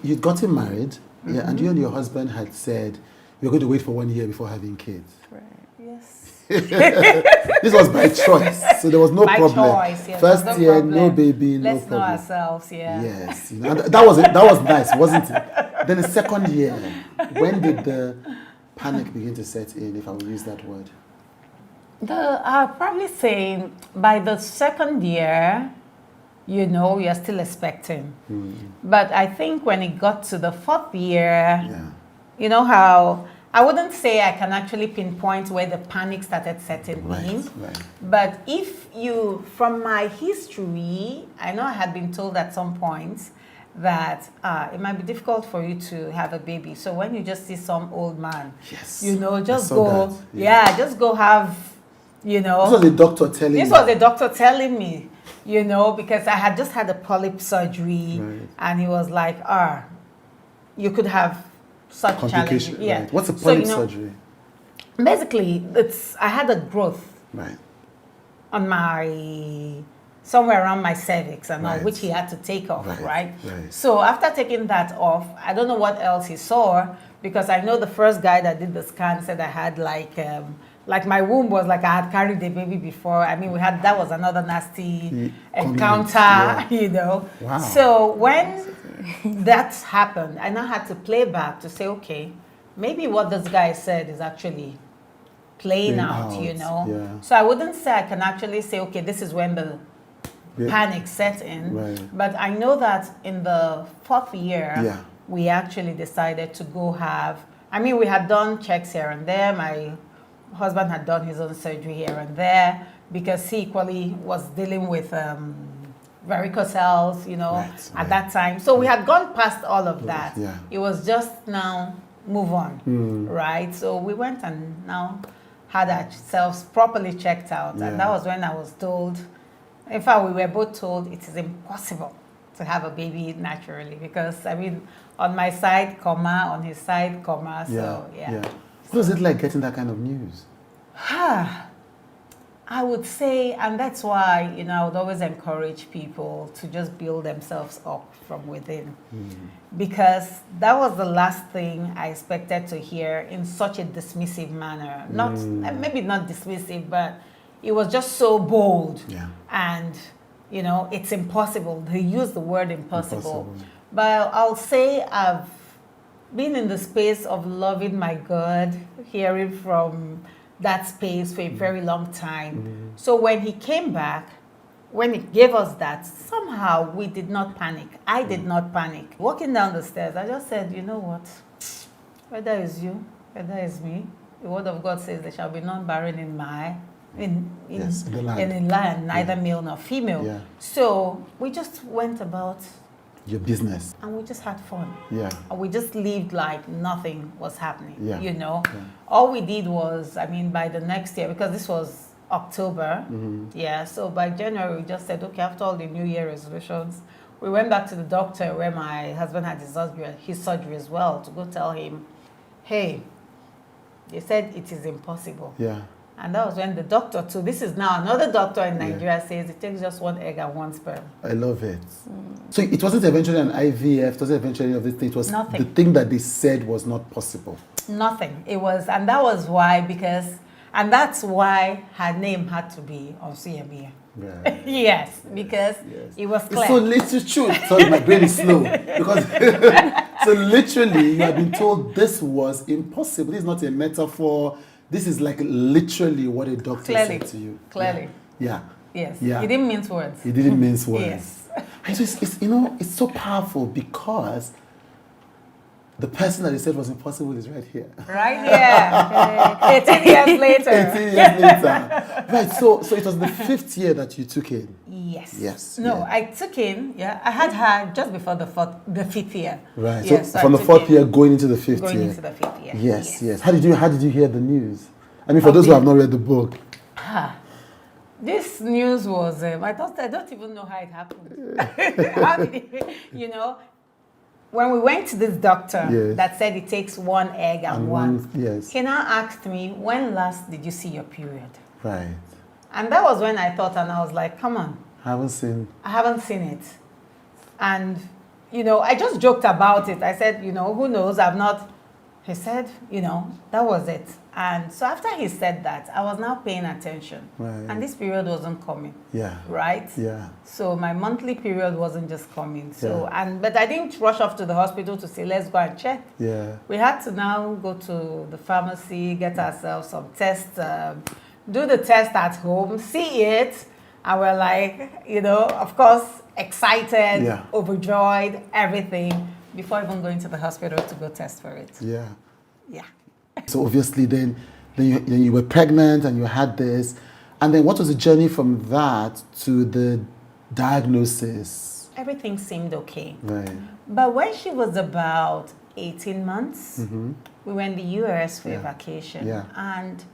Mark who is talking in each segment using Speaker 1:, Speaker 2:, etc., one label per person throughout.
Speaker 1: you'd gotten married, yeah, and you and your husband had said you're going to wait for 1 year before having kids.
Speaker 2: Right. Yes.
Speaker 1: This was by choice, so there was no
Speaker 2: By
Speaker 1: problem.
Speaker 2: choice, yes,
Speaker 1: First
Speaker 2: no
Speaker 1: year,
Speaker 2: problem.
Speaker 1: no baby, no
Speaker 2: Let's know
Speaker 1: problem.
Speaker 2: ourselves, yeah.
Speaker 1: Yes, you know, and that was it. That was nice, wasn't it? Then the second year, when did the panic begin to set in, if I will use that word?
Speaker 2: I'll probably say by the second year, you know, you're still expecting. But I think when it got to the fourth year, you know how, I wouldn't say I can actually pinpoint where the panic started setting in.
Speaker 1: Right.
Speaker 2: But if you, from my history, I know I had been told at some point that it might be difficult for you to have a baby. So when you just see some old man, you know, just go, just go have, you know.
Speaker 1: This was a doctor telling me.
Speaker 2: This was a doctor telling me, you know, because I had just had a polyp surgery, and he was like, you could have such challenges. Yeah.
Speaker 1: Right. What's a polyp surgery?
Speaker 2: Basically, I had a growth on my, somewhere around my cervix and all, which he had to take off, right? So after taking that off, I don't know what else he saw, because I know the first guy that did the scan said I had like my womb was like I had carried a baby before. I mean, that was another nasty encounter, you know.
Speaker 1: Wow.
Speaker 2: So when that happened, I now had to play back to say, okay, maybe what this guy said is actually playing out, you know.
Speaker 1: Yeah.
Speaker 2: So I wouldn't say I can actually say, okay, this is when the panic set in. But I know that in the fourth year, we actually decided to go have, I mean, we had done checks here and there. My husband had done his own surgery here and there because he equally was dealing with varicocele, you know, at that time. So we had gone past all of that. It was just now move on, right? So we went and now had ourselves properly checked out. And that was when I was told, in fact, we were both told it is impossible to have a baby naturally because, I mean, on my side, comma, on his side, comma, so
Speaker 1: What was it like getting that kind of news?
Speaker 2: I would say, and that's why, you know, I would always encourage people to just build themselves up from within. Because that was the last thing I expected to hear in such a dismissive manner. Not, maybe not dismissive, but it was just so bold. And, you know, it's impossible. They use the word impossible. But I'll say I've been in the space of loving my God, hearing from that space for a very long time. So when he came back, when he gave us that, somehow we did not panic. I did not panic. Walking down the stairs, I just said, you know what? Whether it's you, whether it's me, the word of God says there shall be none barren in the land, neither male nor female. So we just went about
Speaker 1: your business.
Speaker 2: And we just had fun.
Speaker 1: And
Speaker 2: we just lived like nothing was happening, you know. All we did was, I mean, by the next year, because this was October, so by January, we just said, okay, after all the New Year resolutions, we went back to the doctor where my husband had his surgery as well, to go tell him, hey, they said it is impossible. And that was when the doctor, too, this is now another doctor in Nigeria, says it takes just 1 egg and 1 sperm.
Speaker 1: I love it. So it wasn't eventually an IVF, it wasn't eventually any of this thing, it was
Speaker 2: nothing.
Speaker 1: The thing that they said was not possible.
Speaker 2: Nothing. It was, and that was why, and that's why her name had to be on CME. Yes, because it was clear.
Speaker 1: So little Chude. Sorry, my brain is slow. Because so literally, you have been told this was impossible. This is not a metaphor. This is like literally what a doctor said to you.
Speaker 2: Clearly.
Speaker 1: Yes.
Speaker 2: He didn't mince words.
Speaker 1: He didn't mince words.
Speaker 2: Yes.
Speaker 1: And so it's, you know, it's so powerful because the person that he said was impossible is right here.
Speaker 2: Right here. 18 years later.
Speaker 1: 18 years later. Right, so it was the 5th year that you took in.
Speaker 2: Yes. No, I took in, I had her just before the 5th year.
Speaker 1: Right, so from the 4th year going into the 5th year.
Speaker 2: Going into the 5th year.
Speaker 1: Yes. How did you hear the news? I mean, for those who have not read the book.
Speaker 2: This news was, I don't even know how it happened. You know, when we went to this doctor that said it takes 1 egg and one, he now asked me, when last did you see your period?
Speaker 1: Right.
Speaker 2: And that was when I thought, and I was like, come on.
Speaker 1: I haven't seen
Speaker 2: it. And, I just joked about it. I said, who knows? I've not. He said, that was it. And so after he said that, I was now paying attention.
Speaker 1: Right.
Speaker 2: And this period wasn't coming.
Speaker 1: Yeah.
Speaker 2: Right?
Speaker 1: Yeah.
Speaker 2: So my monthly period wasn't just coming. So but I didn't rush off to the hospital to say, let's go and check.
Speaker 1: Yeah.
Speaker 2: We had to now go to the pharmacy, get ourselves some tests, do the test at home, see it. And we're like, of course, excited, overjoyed, everything, before even going to the hospital to go test for it.
Speaker 1: Yeah.
Speaker 2: Yeah.
Speaker 1: So obviously then you were pregnant and you had this. And then what was the journey from that to the diagnosis?
Speaker 2: Everything seemed okay.
Speaker 1: Right.
Speaker 2: But when she was about 18 months, we were in the US for a vacation.
Speaker 1: Yeah.
Speaker 2: And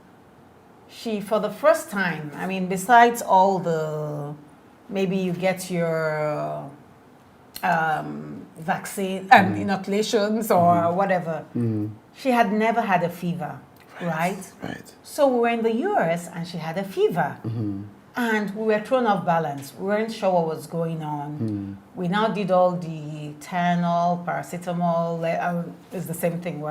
Speaker 2: she, for the first time, I mean, besides all the, maybe you get your vaccine, inoculations or whatever, she had never had a fever, right?
Speaker 1: Right.
Speaker 2: So we were in the US and she had a fever. And we were thrown off balance. We weren't sure what was going on. We now did all the Tylenol, paracetamol, it's the same thing,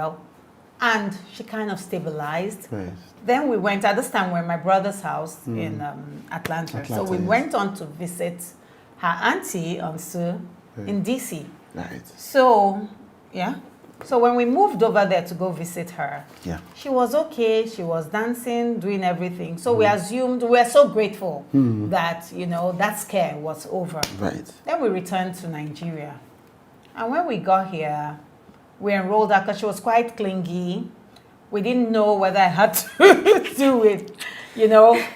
Speaker 2: and she kind of stabilized.
Speaker 1: Right.
Speaker 2: Then we went, at this time we're at my brother's house in Atlanta. So we went on to visit her auntie, Sue, in DC.
Speaker 1: Right.
Speaker 2: So, so when we moved over there to go visit her, she was okay, she was dancing, doing everything. So we assumed, we were so grateful that, that scare was over.
Speaker 1: Right.
Speaker 2: Then we returned to Nigeria. And when we got here, we enrolled her because she was quite clingy. We didn't know whether I had to do it,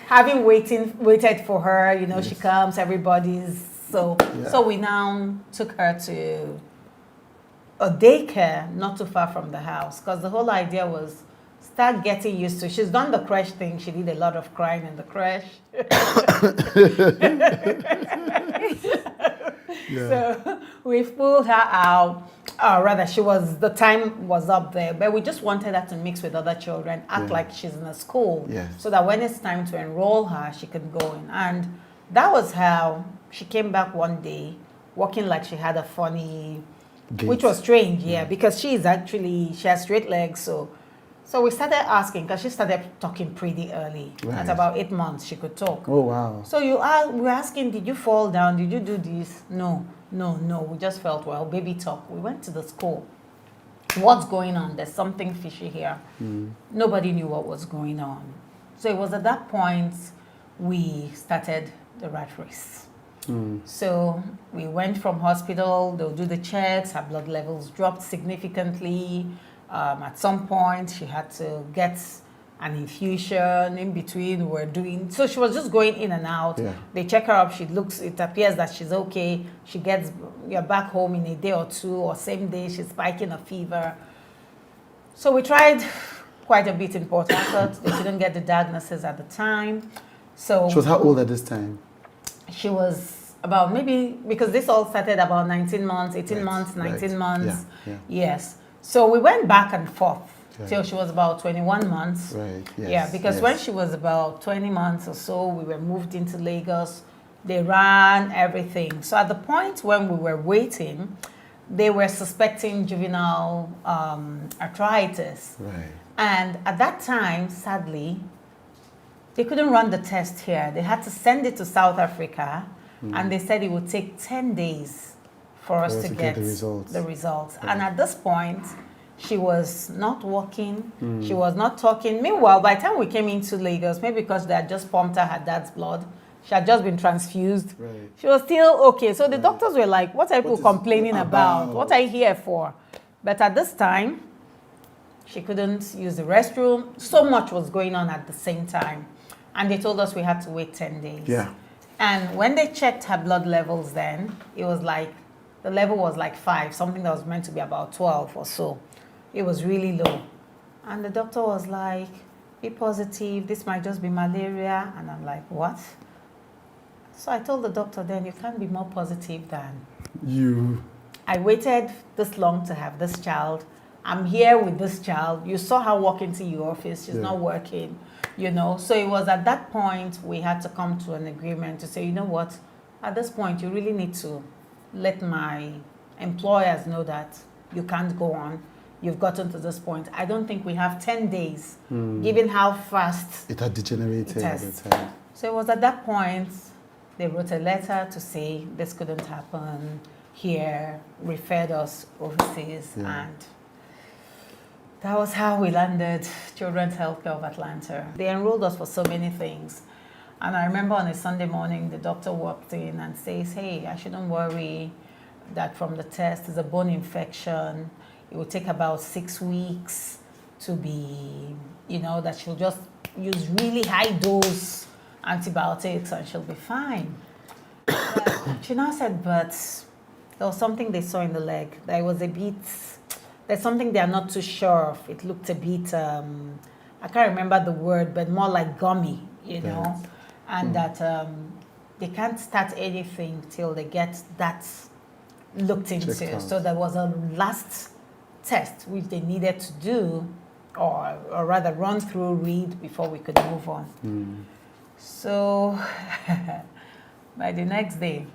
Speaker 2: having waited for her, she comes, everybody's, so we now took her to a daycare not too far from the house, because the whole idea was start getting used to. She's done the crash thing. She did a lot of crying in the crash. So we pulled her out. Rather, the time was up there, but we just wanted her to mix with other children, act like she's in a school, so that when it's time to enroll her, she can go in. And that was how she came back one day, walking like she had a funny gait. Which was strange, because she has straight legs, so we started asking, because she started talking pretty early. Right. At about 8 months, she could talk.
Speaker 1: Oh, wow.
Speaker 2: So we were asking, did you fall down? Did you do this? No. We just felt, baby talk. We went to the school. What's going on? There's something fishy here. Nobody knew what was going on. So it was at that point we started the rat race. So we went from hospital, they'll do the checks, her blood levels dropped significantly. At some point, she had to get an infusion. In between, so she was just going in and out. They check her up, it appears that she's okay. She gets back home in a day or two, or same day, she's spiking a fever. So we tried quite a bit in Port Harcourt. They couldn't get the diagnosis at the time. So
Speaker 1: she was how old at this time?
Speaker 2: She was about, maybe, because this all started about 19 months, 18 months, 19 months. Yes. So we went back and forth till she was about 21 months.
Speaker 1: Right. Yes.
Speaker 2: Yeah, because when she was about 20 months or so, we were moved into Lagos. They ran everything. So at the point when we were waiting, they were suspecting juvenile arthritis.
Speaker 1: Right.
Speaker 2: And at that time, sadly, they couldn't run the test here. They had to send it to South Africa, and they said it would take 10 days for us to get the results.
Speaker 1: Right.
Speaker 2: And at this point, she was not walking, she was not talking. Meanwhile, by the time we came into Lagos, maybe because they had just pumped her dad's blood, she had just been transfused, she was still okay. So the doctors were like, what are people complaining about? What are you here for? But at this time, she couldn't use the restroom. So much was going on at the same time. And they told us we had to wait 10 days.
Speaker 1: Yeah.
Speaker 2: And when they checked her blood levels then, it was like, the level was like 5, something that was meant to be about 12 or so. It was really low. And the doctor was like, be positive, this might just be malaria. And I'm like, what? So I told the doctor then, you can't be more positive than
Speaker 1: you.
Speaker 2: I waited this long to have this child. I'm here with this child. You saw her walk into your office. She's not working, So it was at that point we had to come to an agreement to say, you know what? At this point, you really need to let my employers know that you can't go on. You've gotten to this point. I don't think we have 10 days, given how fast
Speaker 1: it had degenerated at the time.
Speaker 2: So it was at that point they wrote a letter to say this couldn't happen here, referred us overseas, and that was how we landed Children's Healthcare of Atlanta. They enrolled us for so many things. And I remember on a Sunday morning, the doctor walked in and says, hey, I shouldn't worry that from the test is a bone infection. It will take about 6 weeks to be, that she'll just use really high dose antibiotics and she'll be fine. She now said, but there was something they saw in the leg. There's something they are not too sure of. It looked a bit, I can't remember the word, but more like gummy, know, and that they can't start anything till they get that looked into. So there was a last test which they needed to do, or rather run through, read before we could move on. So by the next day,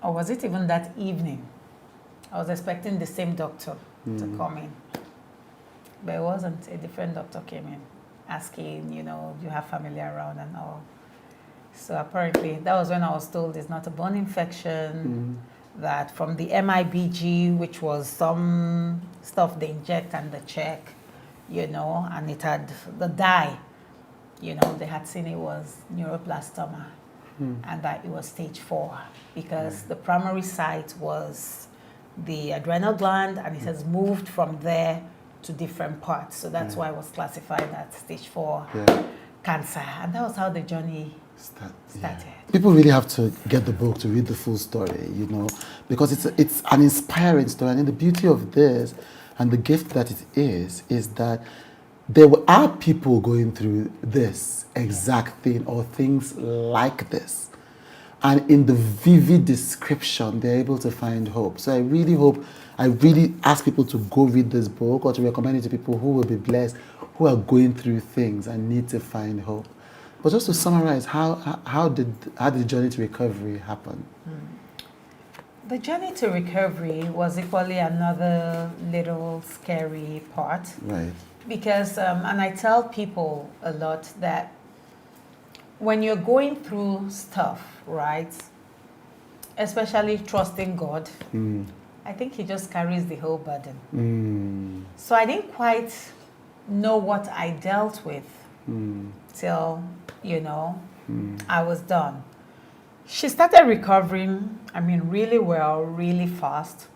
Speaker 2: or was it even that evening, I was expecting the same doctor to come in. But it wasn't. A different doctor came in asking, do you have family around and all. So apparently that was when I was told it's not a bone infection, that from the MIBG, which was some stuff they inject and they check, and it had the dye, they had seen it was neuroblastoma and that it was stage 4 because the primary site was the adrenal gland and it has moved from there to different parts. So that's why it was classified as stage 4 cancer. And that was how the journey started.
Speaker 1: People really have to get the book to read the full story, because it's an inspiring story. And the beauty of this and the gift that it is that there are people going through this exact thing or things like this. And in the vivid description, they're able to find hope. So I really ask people to go read this book or to recommend it to people who will be blessed, who are going through things and need to find hope. But just to summarize, how did the journey to recovery happen?
Speaker 2: The journey to recovery was equally another little scary part.
Speaker 1: Right.
Speaker 2: Because, and I tell people a lot that when you're going through stuff, right, especially trusting God, I think He just carries the whole burden. So I didn't quite know what I dealt with till, I was done. She started recovering, really well, really fast.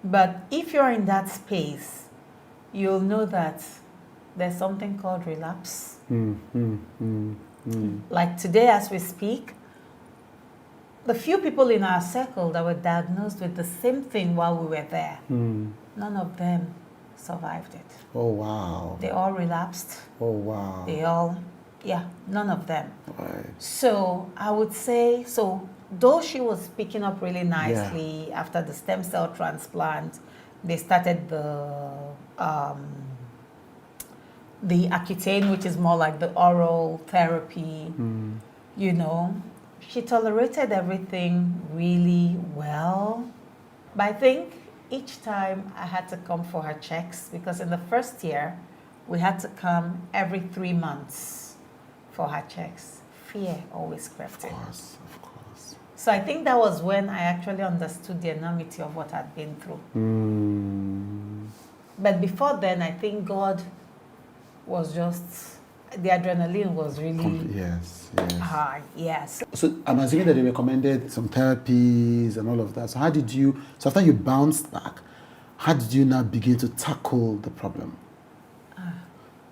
Speaker 2: But if you're in that space, you'll know that there's something called relapse. Like today as we speak, the few people in our circle that were diagnosed with the same thing while we were there, none of them survived it.
Speaker 1: Oh, wow.
Speaker 2: They all relapsed.
Speaker 1: Oh, wow.
Speaker 2: None of them.
Speaker 1: Right.
Speaker 2: So I would say, though she was picking up really nicely after the stem cell transplant, they started the Accutane, which is more like the oral therapy, she tolerated everything really well. But I think each time I had to come for her checks, because in the first year, we had to come every 3 months for her checks. Fear always crept in.
Speaker 1: Of course.
Speaker 2: So I think that was when I actually understood the enormity of what I'd been through. But before then, I think God was just, the adrenaline was really high. Yes.
Speaker 1: So I'm assuming that they recommended some therapies and all of that. So after you bounced back, how did you now begin to tackle the problem?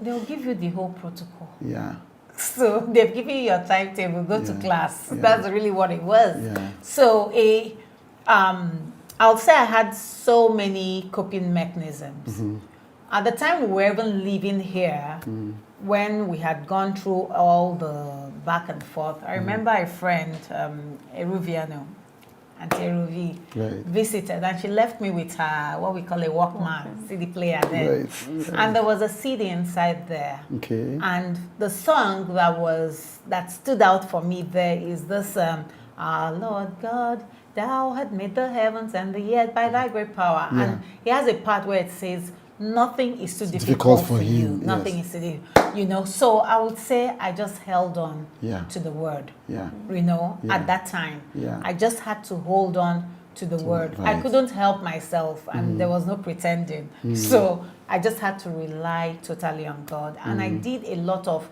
Speaker 2: They'll give you the whole protocol.
Speaker 1: Yeah.
Speaker 2: So they've given you your timetable, go to class. That's really what it was.
Speaker 1: Yeah.
Speaker 2: So I'll say I had so many coping mechanisms. At the time we were even living here, when we had gone through all the back and forth, I remember a friend, Eruviano, Auntie Eruvi, visited, and she left me with her, what we call a Walkman, CD player then. And there was a CD inside there.
Speaker 1: Okay.
Speaker 2: And the song that stood out for me there is this, Our Lord God Thou had made the heavens and the earth by thy great power.
Speaker 1: Yeah.
Speaker 2: And he has a part where it says, nothing is too difficult
Speaker 1: difficult
Speaker 2: for
Speaker 1: for
Speaker 2: you.
Speaker 1: him,
Speaker 2: Nothing
Speaker 1: yes.
Speaker 2: is too difficult. You know, so I would say I just held on
Speaker 1: Yeah.
Speaker 2: to the word,
Speaker 1: Yeah.
Speaker 2: you know,
Speaker 1: Yeah.
Speaker 2: at that time.
Speaker 1: Yeah.
Speaker 2: I just had to hold on to the word. I
Speaker 1: right.
Speaker 2: couldn't help myself, and there was no pretending. So I just had to rely totally on God. And I did a lot of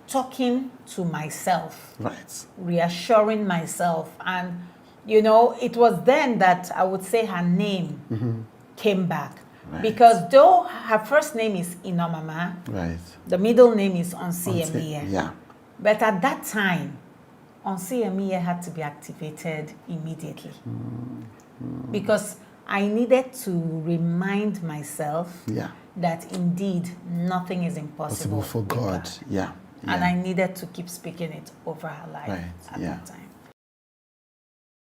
Speaker 2: talking to myself,
Speaker 1: Right.
Speaker 2: reassuring myself. And, you know, it was then that I would say her name came back.
Speaker 1: Right.
Speaker 2: Because though her first name is Inomama,
Speaker 1: Right.
Speaker 2: the middle name is Onsiemiye.
Speaker 1: Yeah.
Speaker 2: But at that time, Onsiemiye had to be activated immediately. Because I needed to remind myself
Speaker 1: Yeah.
Speaker 2: that indeed nothing is impossible
Speaker 1: Possible for
Speaker 2: with
Speaker 1: God.
Speaker 2: God.
Speaker 1: Yeah.
Speaker 2: And
Speaker 1: Yeah.
Speaker 2: I needed to keep speaking it over her life
Speaker 1: Right,
Speaker 2: at
Speaker 1: yeah.
Speaker 2: that time.